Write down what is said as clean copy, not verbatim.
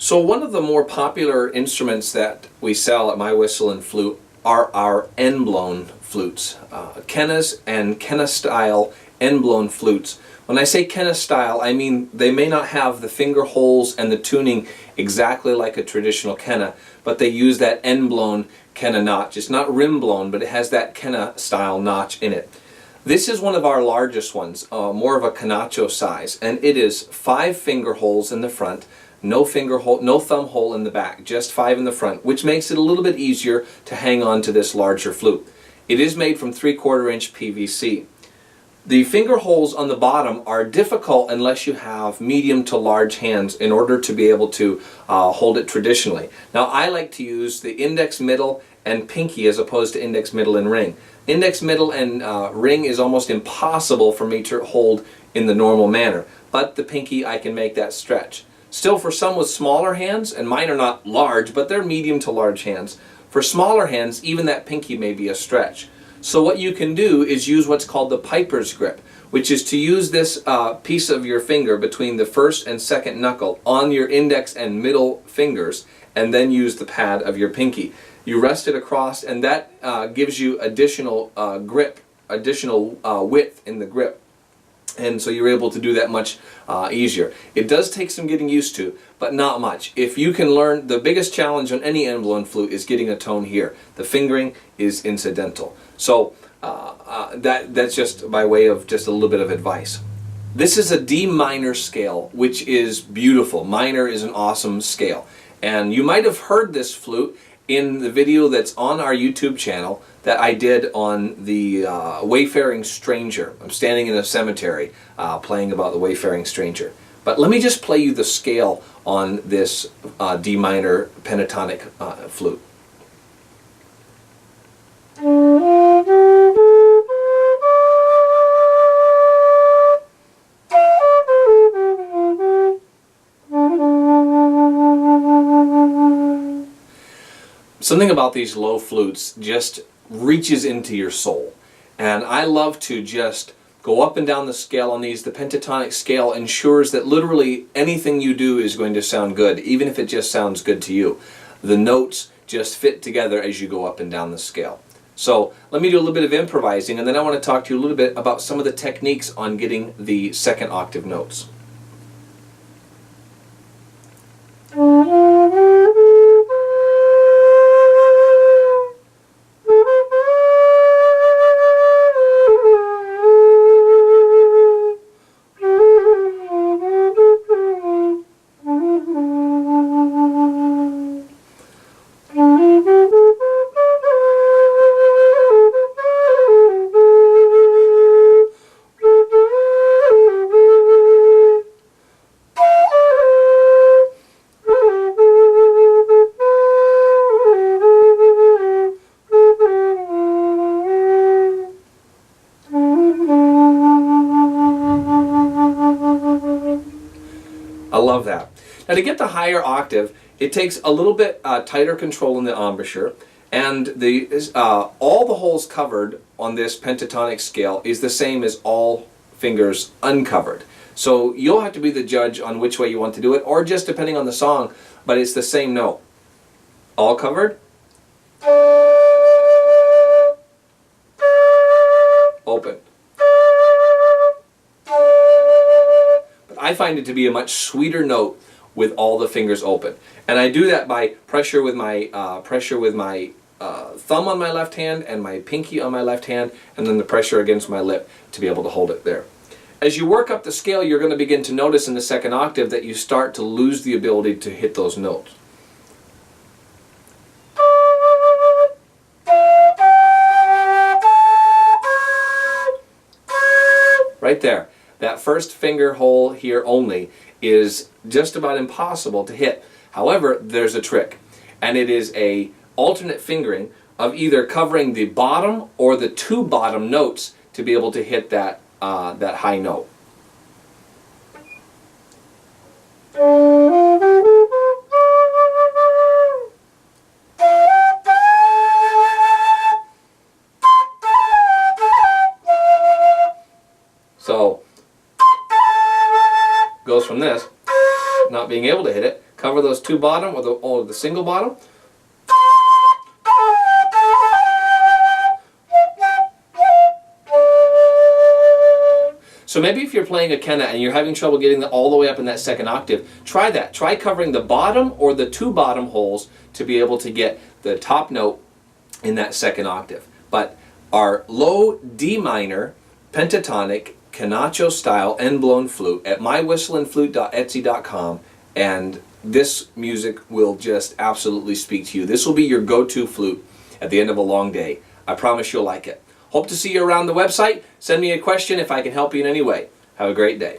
So one of the more popular instruments that we sell at My Whistle and Flute are our end-blown flutes. Quenas and Quena style end-blown flutes. When I say Quena style, I mean they may not have the finger holes and the tuning exactly like a traditional Quena, but they use that end-blown Quena notch. It's not rim-blown, but it has that Quena style notch in it. This is one of our largest ones, more of a canacho size, and it is 5 finger holes in the front, no finger hole, no thumb hole in the back, just 5 in the front, which makes it a little bit easier to hang on to this larger flute. It is made from 3/4 inch PVC. The finger holes on the bottom are difficult unless you have medium to large hands in order to be able to hold it traditionally. Now I like to use the index, middle, and pinky as opposed to index, middle, and ring. Index, middle, and ring is almost impossible for me to hold in the normal manner, but the pinky I can make that stretch. Still, for some with smaller hands, and mine are not large, but they're medium to large hands, for smaller hands, even that pinky may be a stretch. So what you can do is use what's called the piper's grip, which is to use this piece of your finger between the first and second knuckle on your index and middle fingers, and then use the pad of your pinky. You rest it across, and that gives you additional grip, additional width in the grip. And so you're able to do that much easier. It does take some getting used to, but not much. If you can learn, the biggest challenge on any end-blown flute is getting a tone here. The fingering is incidental. So that's just by way of just a little bit of advice. This is a D minor scale, which is beautiful. Minor is an awesome scale. And you might have heard this flute in the video that's on our YouTube channel that I did on the wayfaring stranger. I'm standing in a cemetery playing about the wayfaring stranger. But let me just play you the scale on this D minor pentatonic flute. Something about these low flutes just reaches into your soul. And I love to just go up and down the scale on these. The pentatonic scale ensures that literally anything you do is going to sound good, even if it just sounds good to you. The notes just fit together as you go up and down the scale. So let me do a little bit of improvising, and then I want to talk to you a little bit about some of the techniques on getting the second octave notes. I love that. Now to get the higher octave, it takes a little bit tighter control in the embouchure, and all the holes covered on this pentatonic scale is the same as all fingers uncovered. So you'll have to be the judge on which way you want to do it, or just depending on the song, but it's the same note. All covered. Open. I find it to be a much sweeter note with all the fingers open, and I do that by pressure with my thumb on my left hand and my pinky on my left hand, and then the pressure against my lip to be able to hold it there. As you work up the scale, you're going to begin to notice in the second octave that you start to lose the ability to hit those notes. Right there. That first finger hole here only is just about impossible to hit. However, there's a trick, and it is a alternate fingering of either covering the bottom or the 2 bottom notes to be able to hit that high note. So goes from this, not being able to hit it, Cover those two bottom or the single bottom. So maybe if you're playing a Quena and you're having trouble getting all the way up in that second octave, try that. Try covering the bottom or the two bottom holes to be able to get the top note in that second octave. But our low D minor pentatonic Quenacho style end blown flute at mywhistleandflute.etsy.com, and this music will just absolutely speak to you. This will be your go-to flute at the end of a long day. I promise you'll like it. Hope to see you around the website. Send me a question if I can help you in any way. Have a great day.